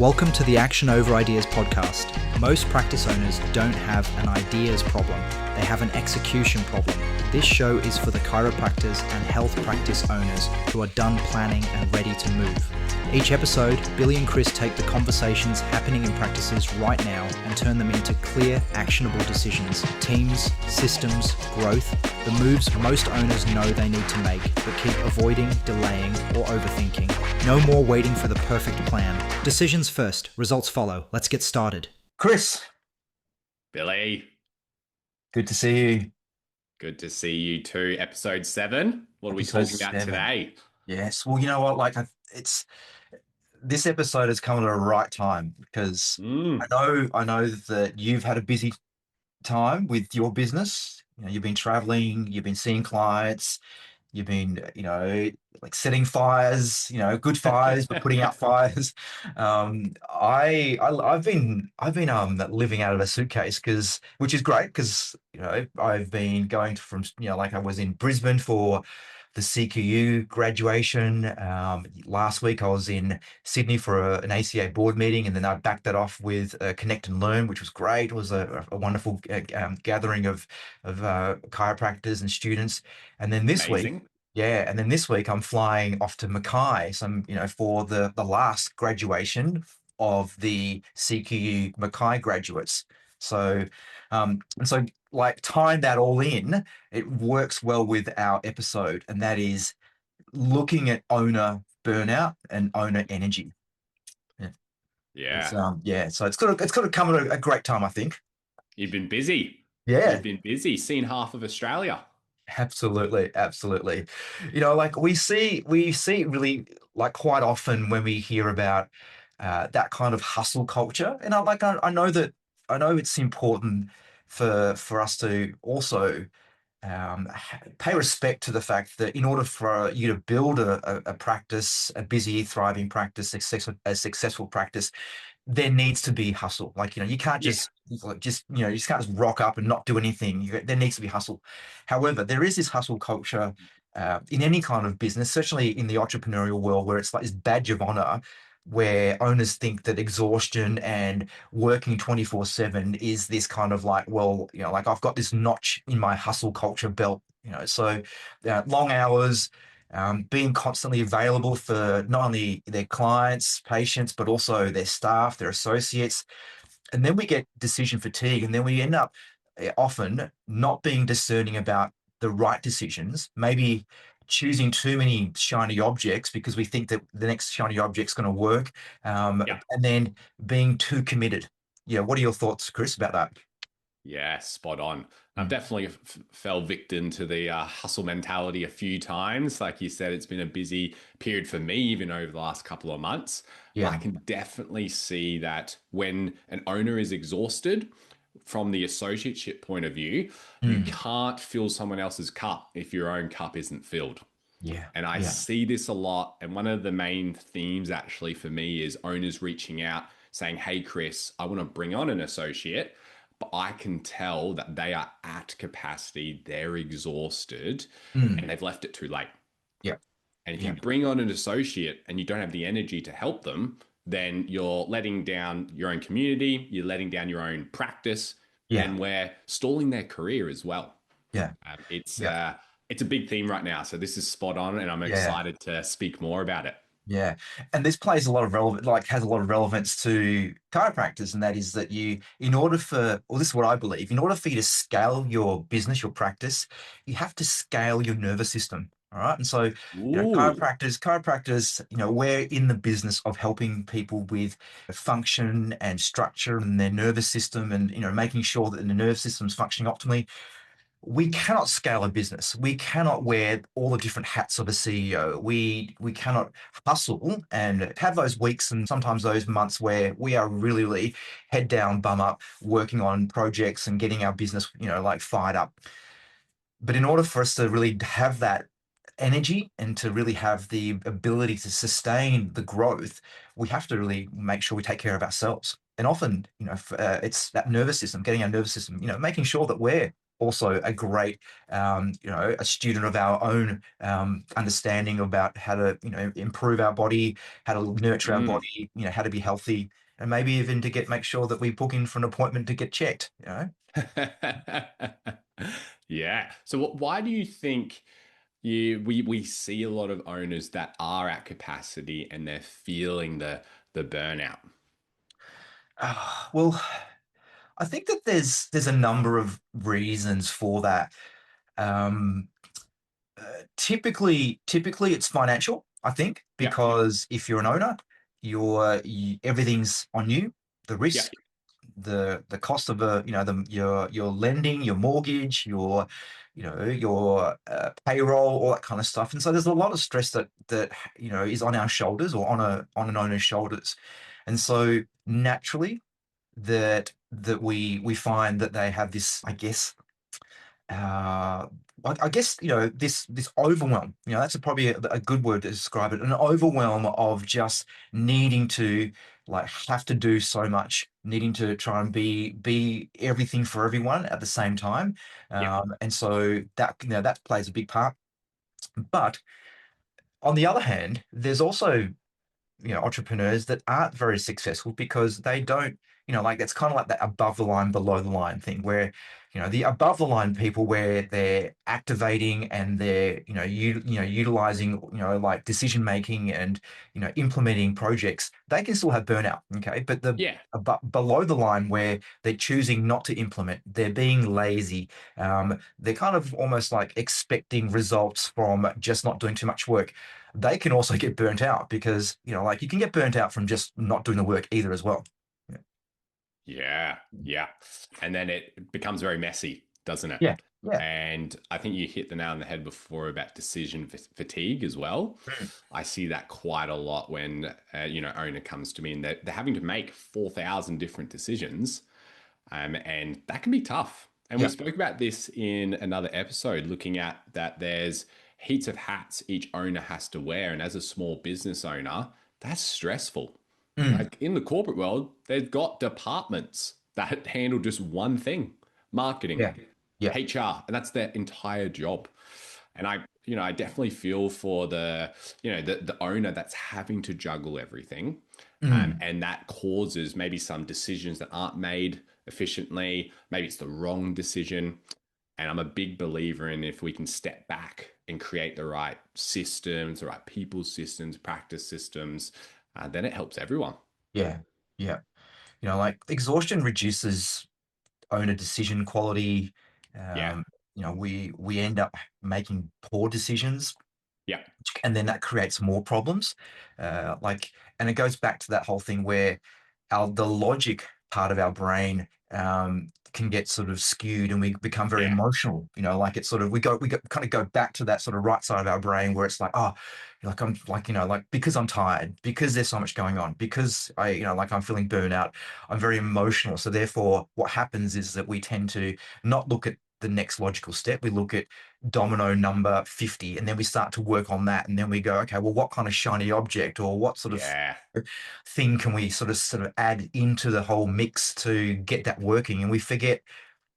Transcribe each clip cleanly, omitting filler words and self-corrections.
Welcome to the Action Over Ideas podcast. Most practice owners don't have an ideas problem, they have an execution problem. This show is for the chiropractors and health practice owners who are done planning and ready to move. Each episode, Billy and Chris take the conversations happening in practices right now and turn them into clear, actionable decisions, teams, systems, growth, the moves most owners know they need to make but keep avoiding, delaying, or overthinking. No more waiting for the perfect plan. Decisions first, results follow. Let's get started. Chris, Billy, good to see you. good to see you too. Episode 7. What are we Episode talking about 7. today? Yes. Well, you know what? It's this episode has come at the right time because I know that you've had a busy time with your business. You know, you've been traveling, you've been seeing clients, you've been, like setting fires, good fires, but putting out fires. I've been living out of a suitcase which is great because I've been going from like I was in Brisbane for the CQU graduation. Last week I was in Sydney for an ACA board meeting, and then I backed that off with Connect and Learn, which was great. It was a wonderful gathering of chiropractors and students. And then this week, Amazing. and then this week I'm flying off to Mackay, for the last graduation of the CQU Mackay graduates. So, like tying that all in, it works well with our episode, and that is looking at owner burnout and owner energy. Yeah. So it's got to come at a great time, I think. You've been busy. Yeah. You've been busy, seeing half of Australia. Absolutely. Like we see really, like, quite often when we hear about that kind of hustle culture, and I know it's important for us to also pay respect to the fact that in order for you to build a practice, a busy, thriving practice, a successful practice, there needs to be hustle. Like, you can't just you just can't just rock up and not do anything. There needs to be hustle. However, there is this hustle culture in any kind of business, certainly in the entrepreneurial world, where it's like this badge of honor, where owners think that exhaustion and working 24/7 is this kind of like, well, like I've got this notch in my hustle culture belt, so long hours, being constantly available for not only their clients, patients, but also their staff, their associates. And then we get decision fatigue, and then we end up often not being discerning about the right decisions, maybe choosing too many shiny objects because we think that the next shiny object's going to work, and then being too committed. Yeah, what are your thoughts, Chris, about that? Yeah, spot on. I've definitely fell victim to the hustle mentality a few times. Like you said, it's been a busy period for me, even over the last couple of months. Yeah. I can definitely see that when an owner is exhausted, from the associateship point of view, you can't fill someone else's cup if your own cup isn't filled. Yeah. And I see this a lot. And one of the main themes actually for me is owners reaching out saying, hey, Chris, I want to bring on an associate, but I can tell that they are at capacity, they're exhausted, and they've left it too late. Yeah. And if you bring on an associate and you don't have the energy to help them, then you're letting down your own community, you're letting down your own practice, and we're stalling their career as well. Yeah. It's a big theme right now. So this is spot on, and I'm excited to speak more about it. Yeah. And this has a lot of relevance to chiropractors. And that is that this is what I believe, in order for you to scale your business, your practice, you have to scale your nervous system. All right. And so, chiropractors, we're in the business of helping people with function and structure in their nervous system, and, making sure that the nervous system is functioning optimally. We cannot scale a business. We cannot wear all the different hats of a CEO. We cannot hustle and have those weeks and sometimes those months where we are really, really head down, bum up, working on projects and getting our business, like fired up. But in order for us to really have that energy and to really have the ability to sustain the growth, we have to really make sure we take care of ourselves. And often, it's that nervous system, getting our nervous system, making sure that we're also a great, a student of our own understanding about how to, improve our body, how to nurture our Mm. body, how to be healthy, and maybe even to make sure that we book in for an appointment to get checked. Yeah. So why do you think we see a lot of owners that are at capacity and they're feeling the burnout? Well, I think that there's a number of reasons for that. Um, typically it's financial, I think, Yeah. because if you're an owner, everything's on you. The Yeah. risk, the cost of your lending, your mortgage, your payroll, all that kind of stuff. And so there's a lot of stress that is on our shoulders or on an owner's shoulders. And so naturally that we find that they have this, uh, I guess this overwhelm. That's probably a good word to describe it. An overwhelm of just needing to like have to do so much, needing to try and be everything for everyone at the same time, Yeah. and so that plays a big part. But on the other hand, there's also entrepreneurs that aren't very successful because they don't, like that's kind of like that above the line, below the line thing where, the above the line people where they're activating and they're, utilizing, like decision making and, implementing projects, they can still have burnout. Okay. But Yeah. below the line where they're choosing not to implement, they're being lazy. They're kind of almost like expecting results from just not doing too much work. They can also get burnt out because, like you can get burnt out from just not doing the work either as well. Yeah. Yeah, yeah. And then it becomes very messy, doesn't it? Yeah. Yeah. And I think you hit the nail on the head before about decision fatigue as well. Mm. I see that quite a lot when owner comes to me and they're having to make 4,000 different decisions, and that can be tough. And we Yeah. spoke about this in another episode, looking at that there's heaps of hats each owner has to wear, and as a small business owner, that's stressful. Mm. Like in the corporate world, they've got departments that handle just one thing: marketing, Yeah. Yeah. HR, and that's their entire job. And I definitely feel for the owner that's having to juggle everything, Mm. and that causes maybe some decisions that aren't made efficiently. Maybe it's the wrong decision. And I'm a big believer in if we can step back and create the right systems, the right people systems, practice systems, then it helps everyone. Yeah. Yeah. Like exhaustion reduces owner decision quality. Yeah. Um, we end up making poor decisions, Yeah. and then that creates more problems. And it goes back to that whole thing where the logic part of our brain can get sort of skewed, and we become very Yeah. emotional. Like it's sort of we kind of go back to that sort of right side of our brain where it's like, oh, like I'm like like because I'm tired, because there's so much going on, because I like I'm feeling burnout, I'm very emotional. So therefore, what happens is that we tend to not look at the next logical step. We look at domino number 50, and then we start to work on that, and then we go, okay, well, what kind of shiny object or what sort of Yeah. thing can we sort of add into the whole mix to get that working? And we forget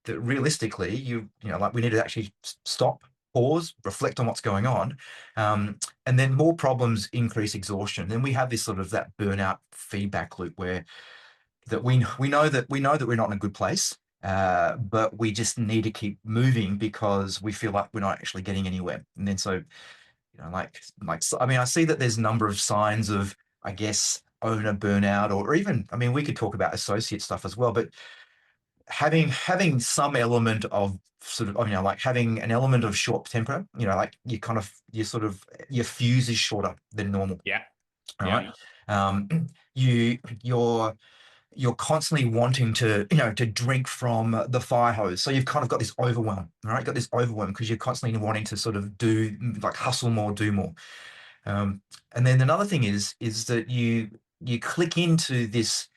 that realistically, like we need to actually stop, pause, reflect on what's going on, and then more problems increase exhaustion. Then we have this sort of that burnout feedback loop where that we know that we're not in a good place, but we just need to keep moving because we feel like we're not actually getting anywhere. And then so so, I mean, I see that there's a number of signs of, I guess, owner burnout, or even, I mean, we could talk about associate stuff as well, but having some element of sort of, like having an element of short temper, like your fuse is shorter than normal. Yeah. All Yeah. right. Um, you're constantly wanting to drink from the fire hose. So you've kind of got this overwhelm, all right? Got this overwhelm because you're constantly wanting to sort of like hustle more, do more. Um, and then another thing is that you click into this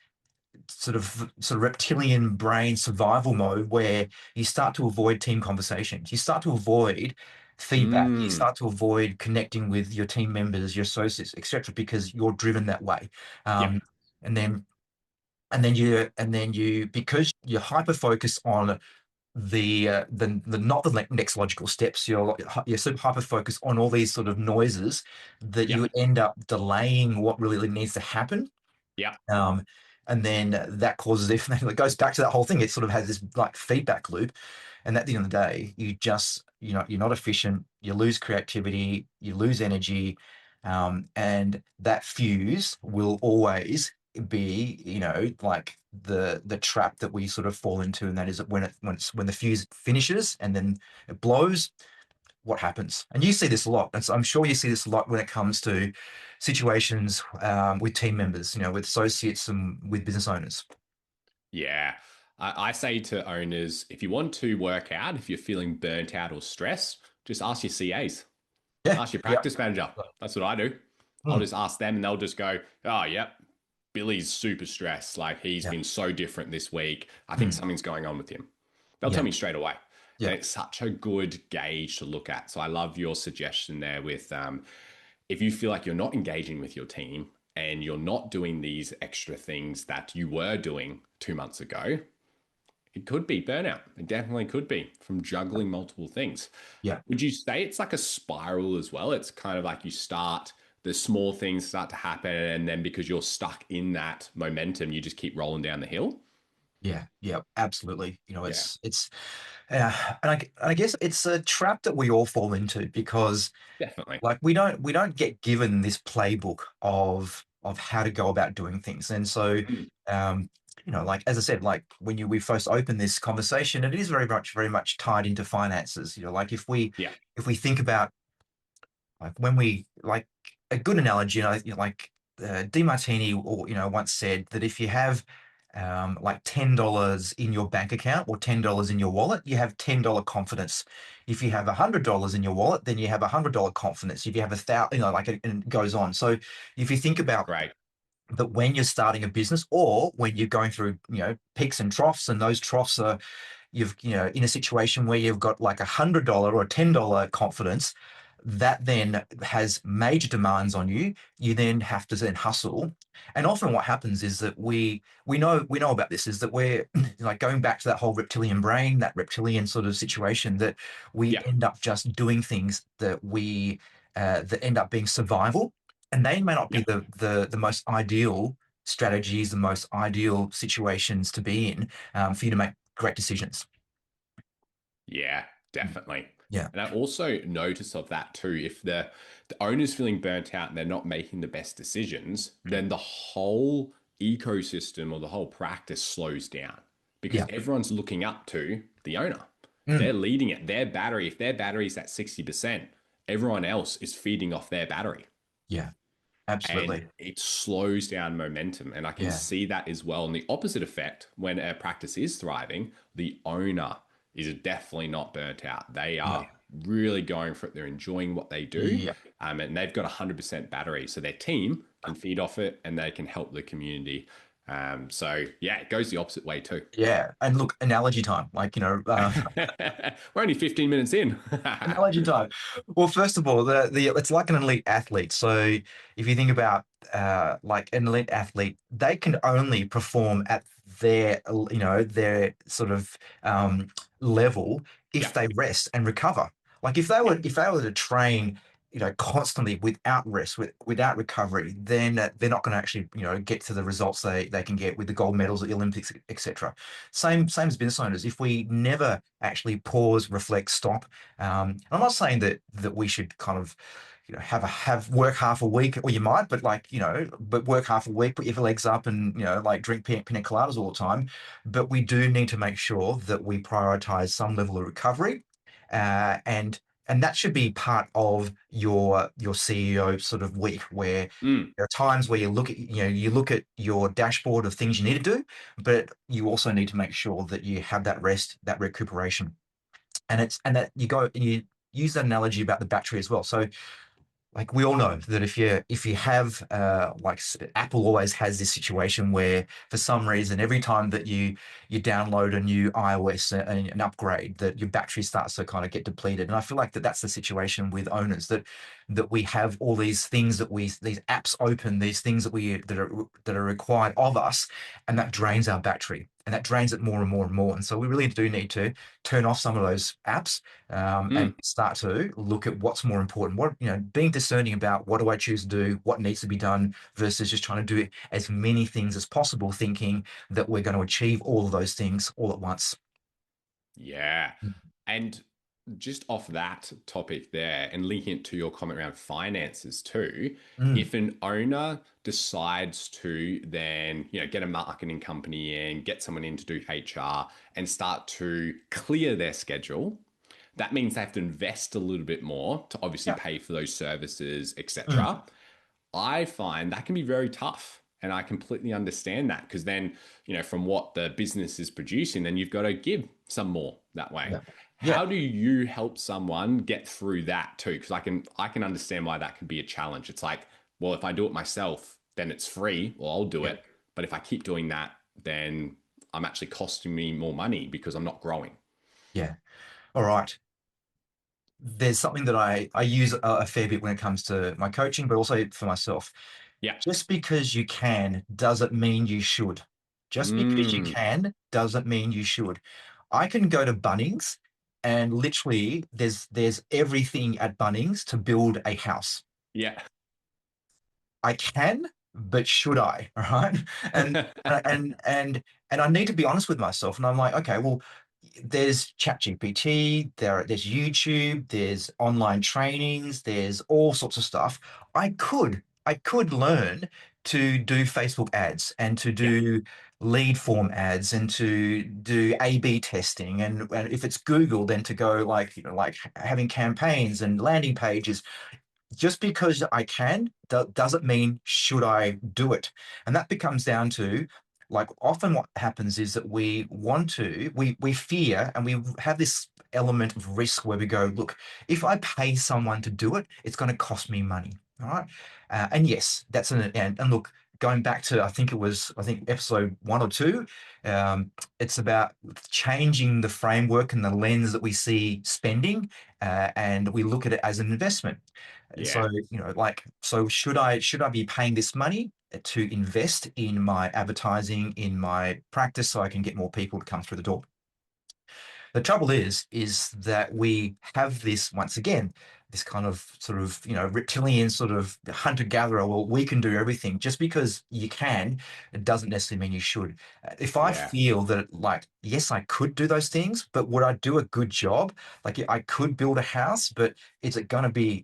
sort of reptilian brain survival mode where you start to avoid team conversations. You start to avoid feedback. You Mm. start to avoid connecting with your team members, your associates, etc., because you're driven that way. Yeah. Um, and then because you're hyper focused on the not the next logical steps. You're sort of hyper focused on all these sort of noises that Yeah. you end up delaying what really needs to happen. Yeah. Um, and then that causes it goes back to that whole thing. It sort of has this like feedback loop. And at the end of the day, you're not efficient, you lose creativity, you lose energy, and that fuse will always be, like the trap that we sort of fall into, and that is that when the fuse finishes and then it blows, what happens? And you see this a lot. And so I'm sure you see this a lot when it comes to situations with team members, with associates and with business owners. Yeah. I say to owners, if you want to work out, if you're feeling burnt out or stressed, just ask your CAs, Yeah, ask your yeah. practice manager. That's what I do. I'll Mm, just ask them and they'll just go, oh, yep, Billy's super stressed. Like he's yeah. been so different this week. I think Mm, something's going on with him. They'll tell yeah, me straight away. And yeah, it's such a good gauge to look at. So I love your suggestion there with if you feel like you're not engaging with your team and you're not doing these extra things that you were doing 2 months ago, it could be burnout. It definitely could be from juggling multiple things. yeah. Would you say it's like a spiral as well? It's kind of like the small things start to happen, and then because you're stuck in that momentum, you just keep rolling down the hill. Yeah, yeah, absolutely. Yeah, And I guess it's a trap that we all fall into because definitely. like we don't get given this playbook of how to go about doing things. And so Mm, like as I said, like when we first opened this conversation, it is very much tied into finances. Like yeah, if we think about like when we like a good analogy, like DeMartini or once said that if you have like $10 in your bank account or $10 in your wallet, you have $10 confidence. If you have $100 in your wallet, then you have $100 confidence. If you have 1,000, like and it goes on. So if you think about great. that when you're starting a business or when you're going through, peaks and troughs, and those troughs are in a situation where you've got like $100 or $10 confidence, that then has major demands on you. You then have to then hustle. And often what happens is that we know about this is that we're like going back to that whole reptilian brain, that reptilian sort of situation, that we Yeah, end up just doing things that end up being survival. And they may not yeah, be the most ideal strategies, the most ideal situations to be in, for you to make great decisions. yeah, definitely. Yeah. And I also notice of that too. If the owner's feeling burnt out and they're not making the best decisions, Mm. then the whole ecosystem or the whole practice slows down because Yeah. everyone's looking up to the owner. Mm. They're leading it. Their battery, if their battery's at 60%, everyone else is feeding off their battery Yeah. and Absolutely. it slows down momentum. And I can Yeah. see that as well. And the opposite effect when a practice is thriving, the owner is definitely not burnt out. They Yeah. are really going for it. They're enjoying what they do. Yeah. And they've got 100% battery. So their team can feed off it and they can help the community. So yeah, it goes the opposite way too. Yeah. And look, analogy time. Like, We're only 15 minutes in. analogy time. Well, first of all, the it's like an elite athlete. So if you think about like an elite athlete, they can only perform at their sort of level Yeah, if they rest and recover. Like yeah, if they were to train, constantly without rest, without recovery, then they're not going to actually, get to the results they can get with the gold medals at the Olympics, etc. Same as business owners. If we never actually pause, reflect, stop, I'm not saying that we should kind of, have work half a week, or you might, but like, but work half a week, put your legs up, and like drink pina coladas all the time. But we do need to make sure that we prioritize some level of recovery, and that should be part of your CEO sort of week, where mm, there are times where you look at your dashboard of things you need to do, but you also need to make sure that you have that rest, that recuperation, and that you go and you use that analogy about the battery as well. So like we all know that if you have Apple always has this situation where for some reason every time that you download a new iOS, an upgrade, that your battery starts to kind of get depleted. And I feel like that's the situation with owners, that that we have all these things these apps open, these things that are required of us, and that drains our battery and that drains it more and more and more. And so we really do need to turn off some of those apps, and Mm. start to look at what's more important. What, being discerning about what do I choose to do, what needs to be done, versus just trying to do as many things as possible, thinking that we're going to achieve all of those things all at once. Yeah. And just off that topic there and linking it to your comment around finances too, Mm. if an owner decides to then, get a marketing company in, get someone in to do HR and start to clear their schedule, that means they have to invest a little bit more to obviously Yeah. pay for those services, Mm. etc. I find that can be very tough. And I completely understand that because then, from what the business is producing, then you've got to give some more that way. Yeah. Yeah. How do you help someone get through that too? Because I can understand why that could be a challenge. It's like, well, if I do it myself, then it's free. Well, I'll do Yeah. it. But if I keep doing that, then I'm actually costing me more money because I'm not growing. Yeah. All right. There's something that I use a fair bit when it comes to my coaching, but also for myself. Yeah. Just because you can doesn't mean you should. Just because you Mm, can doesn't mean you should. I can go to Bunnings and literally there's everything at Bunnings to build a house. yeah. I can, but should I? All right. And and I need to be honest with myself. And I'm like, okay, well, there's ChatGPT, there's YouTube, there's online trainings, there's all sorts of stuff. I could learn to do Facebook ads and to Yeah. do lead form ads and to do A/B testing. And if it's Google, then to go like, like having campaigns and landing pages. Just because I can doesn't mean should I do it. And that becomes down to, like, often what happens is that we fear, and we have this element of risk where we go, look, if I pay someone to do it, it's going to cost me money. All right. And yes, that's and look, going back to, I think episode 1 or 2, it's about changing the framework and the lens that we see spending, and we look at it as an investment. And so, Yeah. like, so should I be paying this money to invest in my advertising, in my practice, so I can get more people to come through the door? The trouble is that we have this, once again, this kind of sort of, reptilian sort of hunter-gatherer. Well, we can do everything. Just because you can, it doesn't necessarily mean you should. If I Yeah. feel that, like, yes, I could do those things, but would I do a good job? Like, I could build a house, but is it gonna be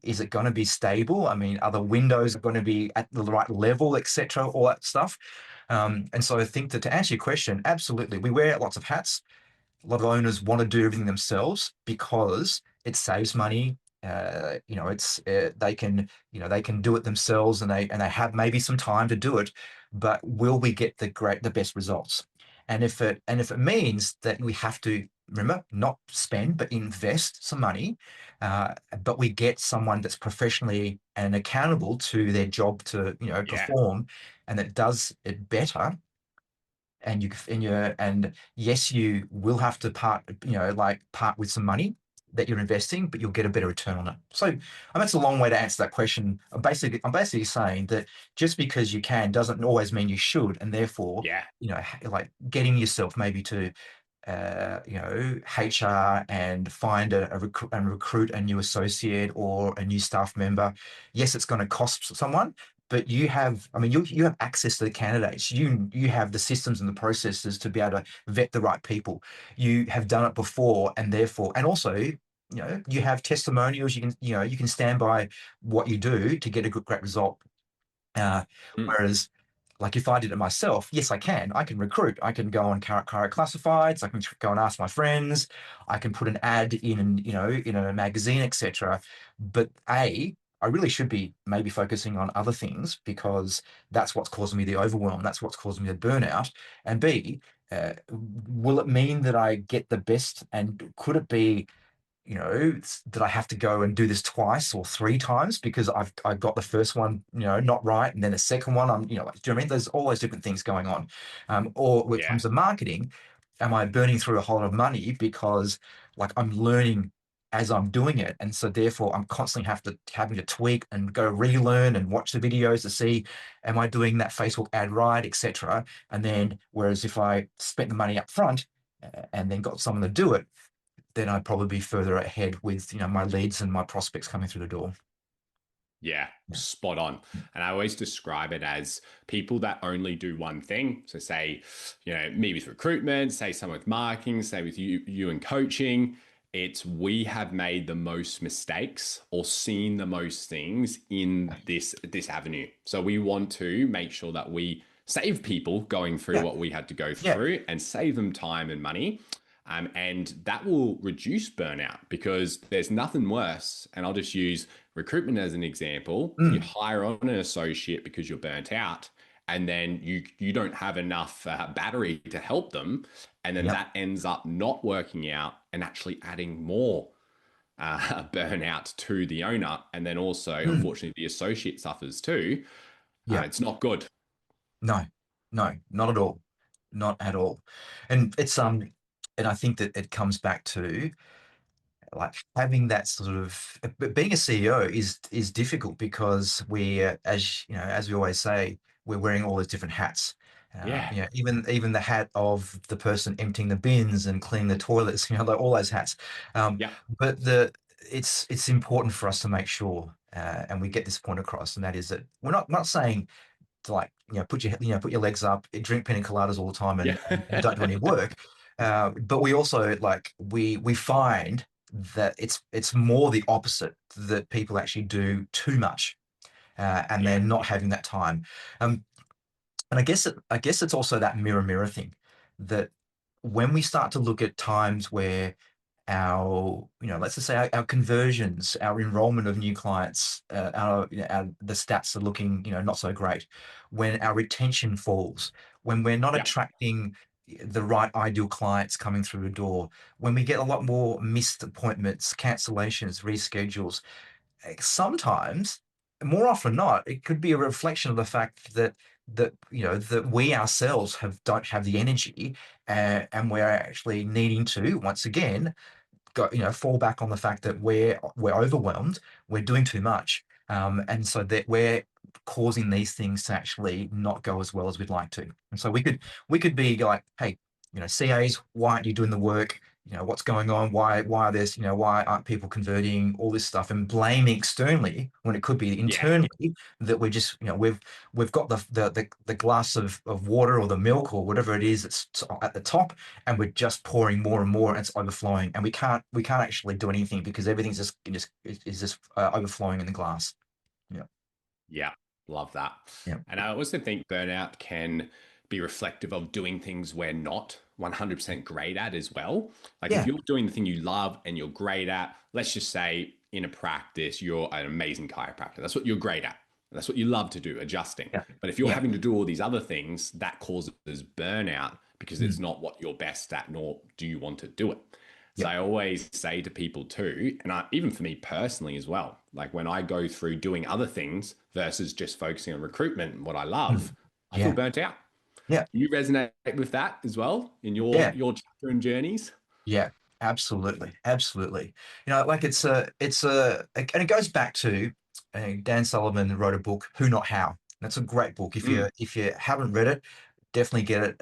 stable? I mean, are the windows going to be at the right level, etc., all that stuff? And so I think that, to answer your question, absolutely, we wear lots of hats. A lot of owners want to do everything themselves because it saves money. It's they can do it themselves, and they have maybe some time to do it. But will we get the best results? And if it means that we have to, remember, not spend but invest some money, but we get someone that's professionally and accountable to their job to, Yeah. perform, and that does it better. And yes, you will have to part with some money that you're investing, but you'll get a better return on it. So, that's a long way to answer that question. I'm basically saying that just because you can doesn't always mean you should, and therefore, Yeah. like, getting yourself maybe to HR, and find and recruit a new associate or a new staff member. Yes, it's going to cost someone, but I mean, you have access to the candidates. You have the systems and the processes to be able to vet the right people. You have done it before, and therefore, and also, you have testimonials. You can stand by what you do to get a great result. Uh, Mm, Whereas, like, if I did it myself, yes, I can. I can recruit. I can go on Current Classifieds. I can go and ask my friends. I can put an ad in a magazine, etc. But I really should be maybe focusing on other things, because that's what's causing me the overwhelm. That's what's causing me the burnout. And B, will it mean that I get the best? And could it be, that I have to go and do this twice or three times because I got the first one, not right, and then the second one, like, do you know what I mean? There's all those different things going on. Or when it yeah. comes to marketing, am I burning through a whole lot of money because, like, I'm learning? as I'm doing it. And so therefore I'm constantly having to tweak and go relearn and watch the videos to see, am I doing that Facebook ad right, etc. And then whereas if I spent the money up front and then got someone to do it, then I'd probably be further ahead with, my leads and my prospects coming through the door. Yeah, Yeah. spot on. And I always describe it as people that only do one thing. So say, me with recruitment, say some with marketing, say with you and coaching. It's we have made the most mistakes or seen the most things in this avenue. So we want to make sure that we save people going through Yeah. what we had to go Yeah. through and save them time and money. And that will reduce burnout because there's nothing worse. And I'll just use recruitment as an example. You Mm. hire on an associate because you're burnt out, and then you don't have enough battery to help them, and then Yep. that ends up not working out and actually adding more burnout to the owner, and then also Mm. unfortunately the associate suffers too. Yeah. It's not good. No, no, not at all. Not at all. And and I think that it comes back to like having that sort of but being a CEO is difficult because as as we always say, we're wearing all those different hats. Yeah, Even the hat of the person emptying the bins and cleaning the toilets, like all those hats. Um, yeah, but it's important for us to make sure, and we get this point across, and that is that we're not saying to like put your legs up, drink pina coladas all the time, yeah, and don't do any work. But we also we find that it's more the opposite, that people actually do too much, and yeah, they're not having that time. Um, and I guess it's also that mirror thing, that when we start to look at times where let's just say our conversions, our enrollment of new clients, the stats are looking, not so great. When our retention falls, when we're not yeah, attracting the right ideal clients coming through the door, when we get a lot more missed appointments, cancellations, reschedules, sometimes, more often not, it could be a reflection of the fact that we ourselves don't have the energy, and we're actually needing to once again fall back on the fact that we're overwhelmed, we're doing too much, and so that we're causing these things to actually not go as well as we'd like to. And so we could be like, hey, CAs, why aren't you doing the work? What's going on? Why are this? Why aren't people converting? All this stuff, and blaming externally when it could be yeah, internally, that we're just we've got the glass of water or the milk or whatever it is that's at the top, and we're just pouring more and more, and it's overflowing, and we can't actually do anything because everything's just overflowing in the glass. Yeah. yeah. Love that. Yeah. And I also think burnout can be reflective of doing things we're not 100% great at as well. Like if Yeah. you're doing the thing you love and you're great at, let's just say in a practice, you're an amazing chiropractor. That's what you're great at. That's what you love to do, adjusting. Yeah. But if you're Yeah. having to do all these other things, that causes burnout because it's Mm. not what you're best at, nor do you want to do it. So Yep. I always say to people too, and even for me personally as well, like when I go through doing other things versus just focusing on recruitment and what I Mm. love, I feel Yeah. burnt out. Yeah. Do you resonate with that as well in your Yeah. your chapter and journeys? Yeah, absolutely, absolutely. Like and it goes back to Dan Sullivan wrote a book, Who Not How. That's a great book. Mm, If you haven't read it, definitely get it.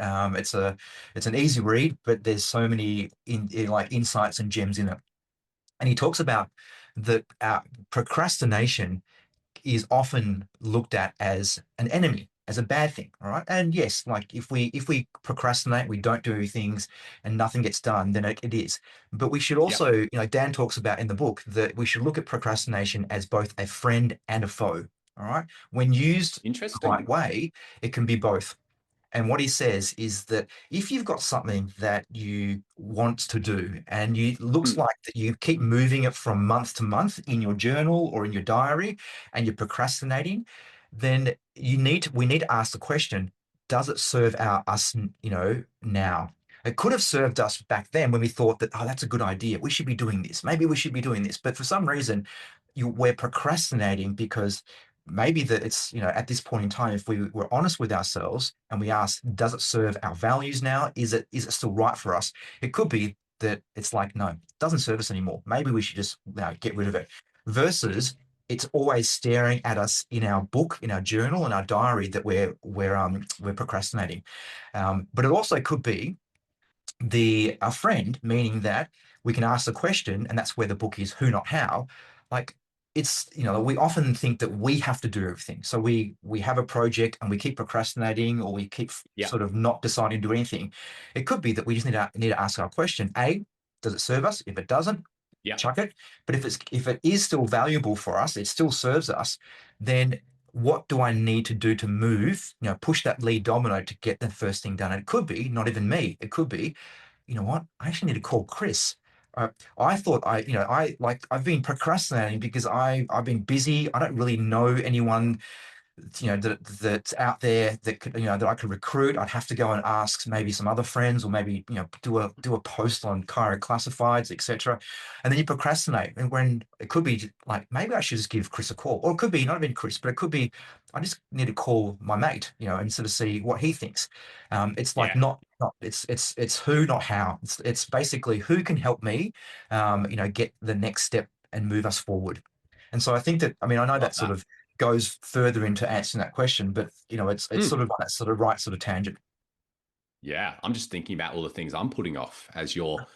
It's an easy read, but there's so many like insights and gems in it. And he talks about that procrastination is often looked at as an enemy, as a bad thing. All right. And yes, like if we procrastinate, we don't do things and nothing gets done, then it is. But we should yeah, also, Dan talks about in the book that we should look at procrastination as both a friend and a foe. All right. When used the interesting. right way, it can be both. And what he says is that if you've got something that you want to do and you looks Mm, like that you keep moving it from month to month in your journal or in your diary and you're procrastinating, then we need to ask the question, does it serve us, now? It could have served us back then when we thought that, oh, that's a good idea. We should be doing this. Maybe we should be doing this. But for some reason, we're procrastinating because maybe that it's at this point in time, if we were honest with ourselves and we ask, does it serve our values now, is it still right for us, it could be that it's like, no, it doesn't serve us anymore. Maybe we should just get rid of it. Versus it's always staring at us in our book, in our journal, in our diary that we're procrastinating. But it also could be the a friend, meaning that we can ask the question, and that's where the book is who, not how. Like it's, we often think that we have to do everything. So we have a project and we keep procrastinating, or we keep Yeah. sort of not deciding to do anything. It could be that we just need to ask our question. A, does it serve us? If it doesn't, Yeah. chuck it. But if it is still valuable for us, it still serves us, then what do I need to do to move, push that lead domino to get the first thing done? And it could be not even me. It could be, you know what? I actually need to call Chris. Uh, I thought I've been procrastinating because I've been busy. I don't really know anyone that's out there that could, that I could recruit. I'd have to go and ask maybe some other friends, or maybe do a post on Chiro Classifieds, etc. And then you procrastinate, and when it could be like, maybe I should just give Chris a call, or it could be not even Chris, but it could be I just need to call my mate, and sort of see what he thinks. It's like Yeah. not it's who, not how. It's basically who can help me, get the next step and move us forward. And so I think that, I mean, I know Love that sort that. of goes further into answering that question, but it's Mm. sort of that sort of right sort of tangent. Yeah, I'm just thinking about all the things I'm putting off as you're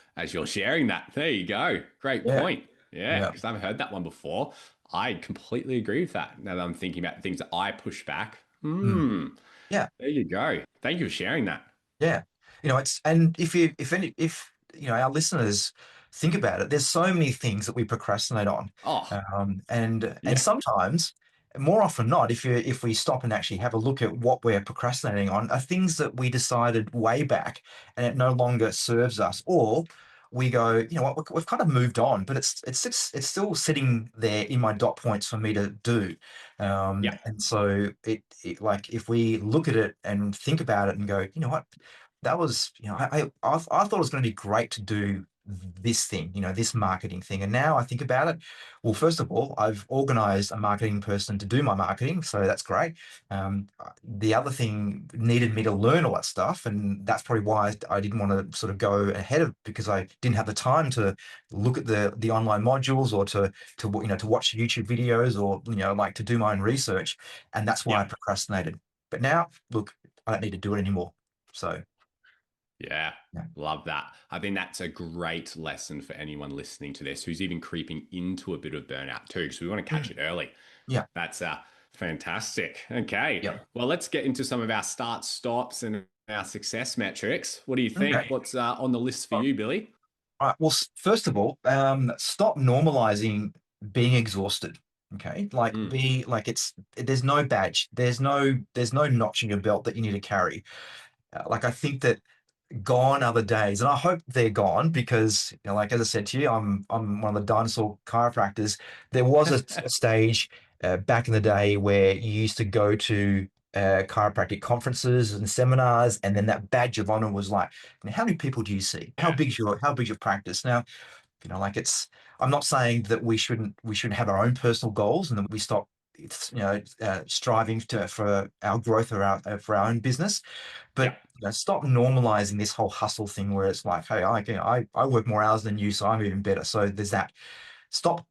sharing that. There you go. Great Yeah, point. Yeah, yeah, because I haven't heard that one before. I completely agree with that. Now that I'm thinking about the things that I push back. mm, yeah. There you go. Thank you for sharing that. Yeah. It's, and if our listeners think about it, there's so many things that we procrastinate on. Oh, And yeah, sometimes, more often not, if we stop and actually have a look at what we're procrastinating on, are things that we decided way back and it no longer serves us, or we go, what, we've kind of moved on, but it's still sitting there in my dot points for me to do. yeah, And so it like, if we look at it and think about it and go, you know what, that was, I thought it was going to be great to do this thing, this marketing thing. And now I think about it, well, first of all, I've organized a marketing person to do my marketing, so that's great. The other thing needed me to learn all that stuff, and that's probably why I didn't want to sort of go ahead of, because I didn't have the time to look at the online modules, or to watch YouTube videos, or like to do my own research, and that's why yeah. I procrastinated. But now, look, I don't need to do it anymore. So Yeah, yeah. love that. I think that's a great lesson for anyone listening to this who's even creeping into a bit of burnout too, because we want to catch Mm. it early. Yeah. That's fantastic. Okay, Yeah. well, let's get into some of our start stops and our success metrics. What do you think? Okay. What's on the list for you, Billy? All right. Well, first of all, stop normalizing being exhausted. Okay. Like, Mm, be like, there's no badge. There's no notch in your belt that you need to carry. Like, I think that gone are the days, and I hope they're gone, because, like, as I said to you, I'm one of the dinosaur chiropractors. There was a stage back in the day where you used to go to chiropractic conferences and seminars, and then that badge of honor was like, how many people do you see? yeah, How big's your practice? Now, like, I'm not saying that we shouldn't have our own personal goals, and that we stop striving for our growth, or for our own business, yeah, but stop normalizing this whole hustle thing, where it's like, hey, I work more hours than you, so I'm even better. So there's that. Stop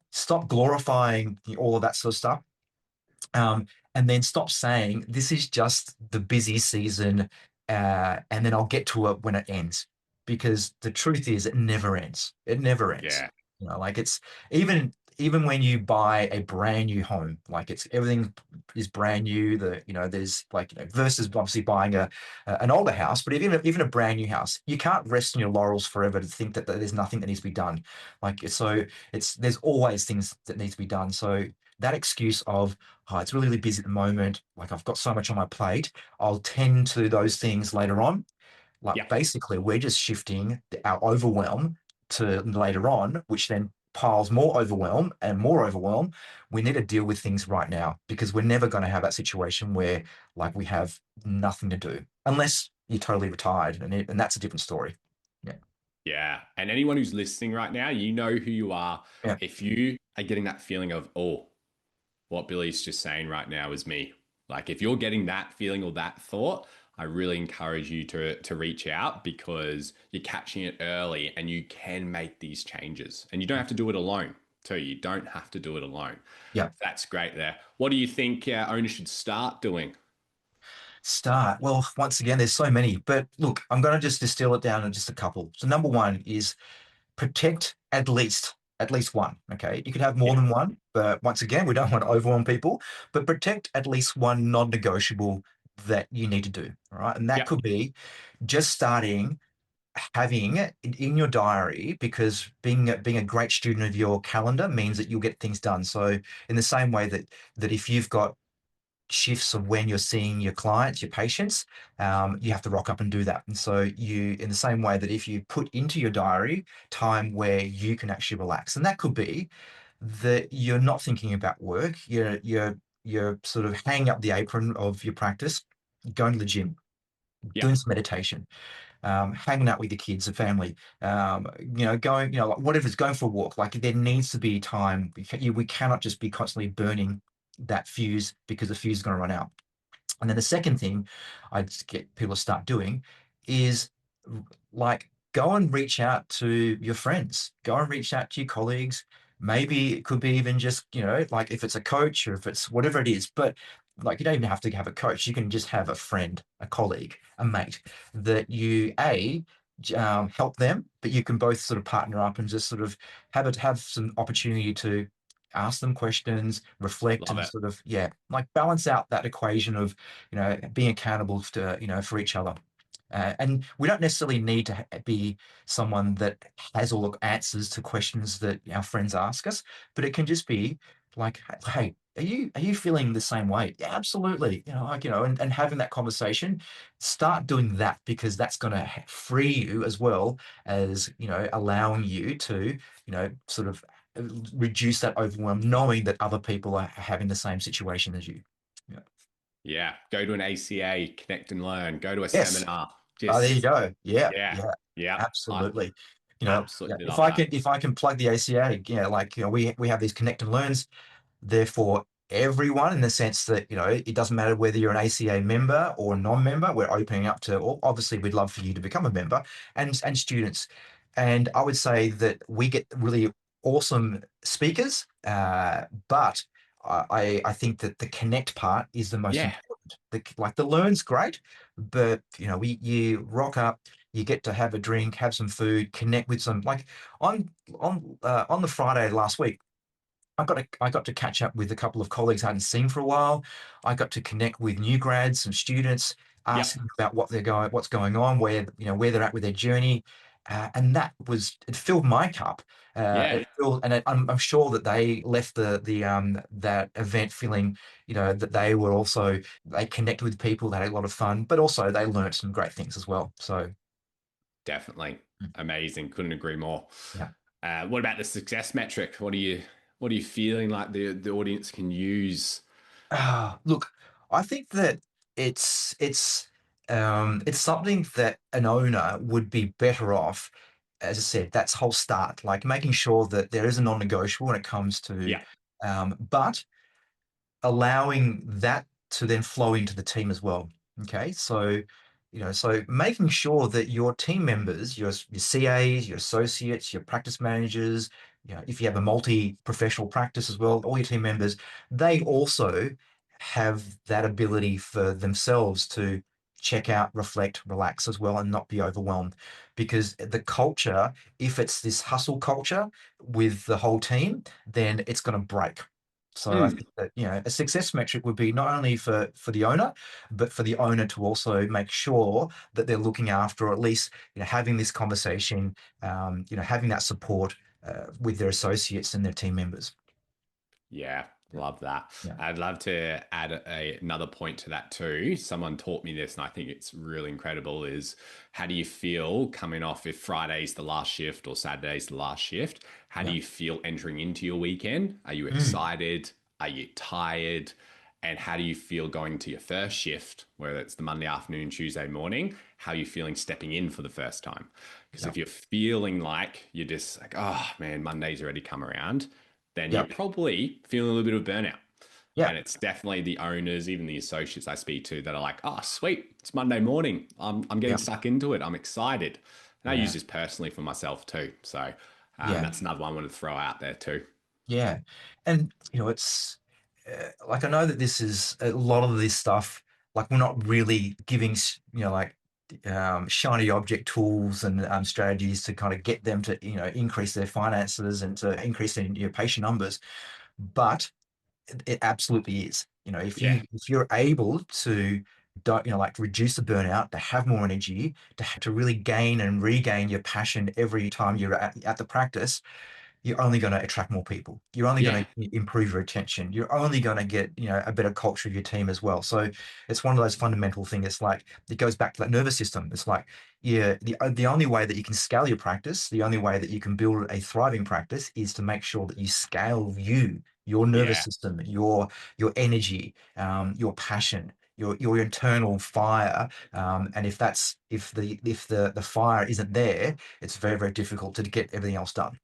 glorifying all of that sort of stuff. And then stop saying this is just the busy season, and then I'll get to it when it ends. Because the truth is, it never ends. It never ends. yeah, Like, it's even when you buy a brand new home, like, it's everything is brand new. There's, like, versus obviously buying an older house, but even a brand new house, you can't rest on your laurels forever to think that there's nothing that needs to be done. Like, so there's always things that need to be done. So that excuse of, oh, it's really, really busy at the moment, like, I've got so much on my plate, I'll tend to those things later on. Like, yeah. basically, we're just shifting our overwhelm to later on, which then piles more overwhelm and more overwhelm. We need to deal with things right now, because we're never going to have that situation where, like, we have nothing to do, unless you're totally retired, and that's a different story. Yeah. Yeah. And anyone who's listening right now, you know who you are. Yeah. If you are getting that feeling of, oh, what Billy's just saying right now is me. Like if you're getting that feeling or that thought, I really encourage you to reach out because you're catching it early and you can make these changes. And you don't have to do it alone, too. You don't have to do it alone. Yeah. That's great there. What do you think owners should start doing? Start. Well, once again, there's so many, but look, I'm going to just distill it down to just a couple. So number one is protect at least one. Okay. You could have more Yeah. than one, but once again, we don't want to overwhelm people, but protect at least one non-negotiable that you need to do. All right. And that Yep. could be just starting having it in your diary because being a great student of your calendar means that you'll get things done. So in the same way that if you've got shifts of when you're seeing your clients, your patients, you have to rock up and do that. And so in the same way that if you put into your diary time where you can actually relax, and that could be that you're not thinking about work, you're sort of hanging up the apron of your practice, going to the gym, Yep. doing some meditation, hanging out with your kids and family, going, like whatever's going for a walk. Like there needs to be time. We cannot just be constantly burning that fuse because the fuse is going to run out. And then the second thing I'd get people to start doing is like go and reach out to your friends, go and reach out to your colleagues. Maybe it could be even just, like if it's a coach or if it's whatever it is, but like you don't even have to have a coach. You can just have a friend, a colleague, a mate that help them, but you can both sort of partner up and just sort of have some opportunity to ask them questions, reflect, Love and it. sort of, yeah, like balance out that equation of, being accountable to, for each other. And we don't necessarily need to be someone that has all the answers to questions that our friends ask us, but it can just be like, hey, are you feeling the same way? Yeah, absolutely. And having that conversation, start doing that because that's going to free you as well as, allowing you to, sort of reduce that overwhelm, knowing that other people are having the same situation as you. Yeah. Yeah. Go to an ACA, connect and learn, go to a Yes. seminar. Oh, there you Just, go. Yeah, yeah. yeah, Yeah. I absolutely. Yeah, absolutely if love I that. can if I can plug the ACA, like we have these connect and learns. Therefore, everyone in the sense that, it doesn't matter whether you're an ACA member or a non-member, we're opening up to, well, obviously, we'd love for you to become a member and students. And I would say that we get really awesome speakers, but I think that the connect part is the most Yeah. important. Like the learn's great, but you rock up, you get to have a drink, have some food, connect with some like on the Friday last week. I got to catch up with a couple of colleagues I hadn't seen for a while. I got to connect with new grads, some students, Yep. asking about what's going on, where they're at with their journey, and it filled my cup. Yeah. I'm sure that they left that event feeling, that they connected with people, they had a lot of fun, but also they learned some great things as well. So Definitely. mm, Amazing. Couldn't agree more. yeah. What about the success metric? What are you feeling like the audience can use? Look, I think that it's something that an owner would be better off, as I said, that's whole start, like making sure that there is a non-negotiable when it comes to, Yeah. but allowing that to then flow into the team as well. Okay, so making sure that your team members, your CAs, your associates, your practice managers, if you have a multi-professional practice as well, all your team members, they also have that ability for themselves to check out, reflect, relax as well, and not be overwhelmed. Because the culture, if it's this hustle culture with the whole team, then it's going to break. So I Mm. think that, a success metric would be not only for the owner, but for the owner to also make sure that they're looking after, or at least, having this conversation, having that support with their associates and their team members. Yeah, Yeah. love that. Yeah. I'd love to add another point to that too. Someone taught me this, and I think it's really incredible. Is how do you feel coming off if Friday's the last shift or Saturday's the last shift? How do Yeah. you feel entering into your weekend? Are you Mm. excited? Are you tired? And how do you feel going to your first shift, whether it's the Monday afternoon, Tuesday morning? How are you feeling stepping in for the first time? Because Yeah. if you're feeling like you're just like, oh man, Monday's already come around, then you're Yeah. probably feeling a little bit of burnout. Yeah. And it's definitely the owners, even the associates I speak to, that are like, oh, sweet, it's Monday morning. I'm getting Yeah. stuck into it. I'm excited. And I use Yeah. this personally for myself too. So Yeah. that's another one I wanted to throw out there too. Yeah. And, it's like, I know that this is a lot of this stuff, like, we're not really giving, like, shiny object tools and strategies to kind of get them to, increase their finances and to increase their patient numbers. But it absolutely is. If Yeah. you're able to, don't, like, reduce the burnout, to have more energy, to really gain and regain your passion every time you're at the practice, you're only going to attract more people. You're only Yeah. going to improve your retention. You're only going to get, a better culture of your team as well. So it's one of those fundamental things. It's like, it goes back to that nervous system. It's like, yeah, the only way that you can scale your practice, the only way that you can build a thriving practice, is to make sure that you scale your nervous Yeah. system, your energy, your passion, your internal fire. And if the fire isn't there, it's very, very difficult to get everything else done.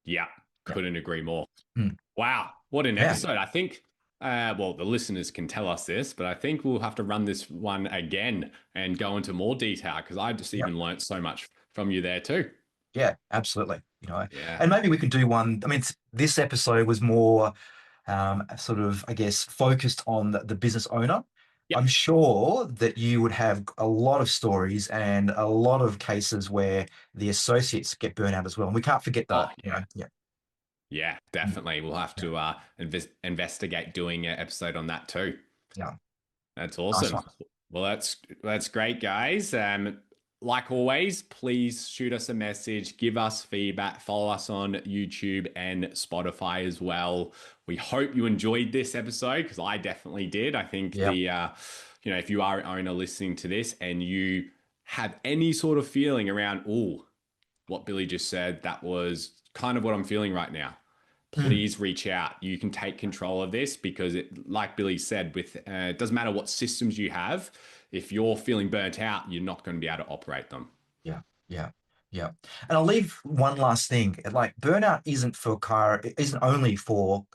Yeah. Yeah. Couldn't agree more. Mm. Wow. What an Yeah. episode. I think, well, the listeners can tell us this, but I think we'll have to run this one again and go into more detail because I just Yeah. even learnt so much from you there too. Yeah, absolutely. Yeah. And maybe we could do one. I mean, this episode was more sort of, I guess, focused on the business owner. Yep. I'm sure that you would have a lot of stories and a lot of cases where the associates get burnt out as well. And we can't forget Oh, that. yeah. Yeah. Yeah, Mm. definitely. We'll have Yeah. to investigate doing an episode on that too. Yeah. That's Nice awesome. one. Well, that's great, guys. Like always, please shoot us a message, give us feedback, follow us on YouTube and Spotify as well. We hope you enjoyed this episode because I definitely did. I think Yeah. if you are an owner listening to this and you have any sort of feeling around, oh, what Billy just said, that was kind of what I'm feeling right now. Mm. Please reach out. You can take control of this because like Billy said, it doesn't matter what systems you have. If you're feeling burnt out, you're not going to be able to operate them. Yeah. Yeah. Yeah. And I'll leave one last thing. Like, burnout isn't only for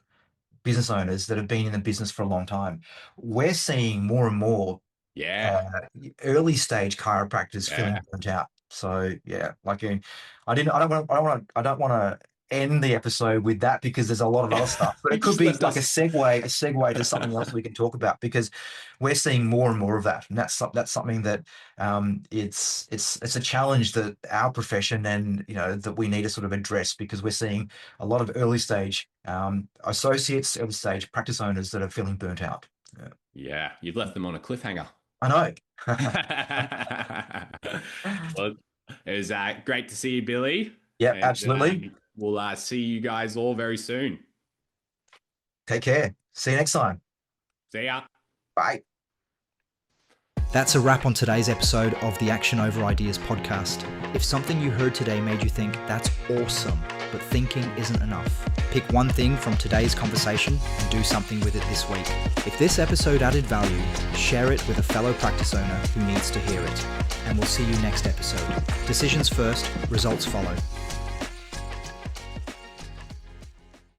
business owners that have been in the business for a long time. We're seeing more and more Yeah. uh, early stage chiropractors feeling Yeah. burnt out. So yeah, like, I don't want to end the episode with that because there's a lot of other stuff, but it could Just be left like a us. segue to something else we can talk about, because we're seeing more and more of that, and that's something that it's a challenge that our profession, and that we need to sort of address, because we're seeing a lot of early stage associates, early stage practice owners that are feeling burnt out. Yeah. Yeah. You've left them on a cliffhanger. I know. Well, it was great to see you, Billy. Yeah, And absolutely. we'll see you guys all very soon. Take care. See you next time. See ya. Bye. That's a wrap on today's episode of the Action Over Ideas podcast. If something you heard today made you think, that's awesome, but thinking isn't enough, pick one thing from today's conversation and do something with it this week. If this episode added value, share it with a fellow practice owner who needs to hear it. And we'll see you next episode. Decisions first, results follow.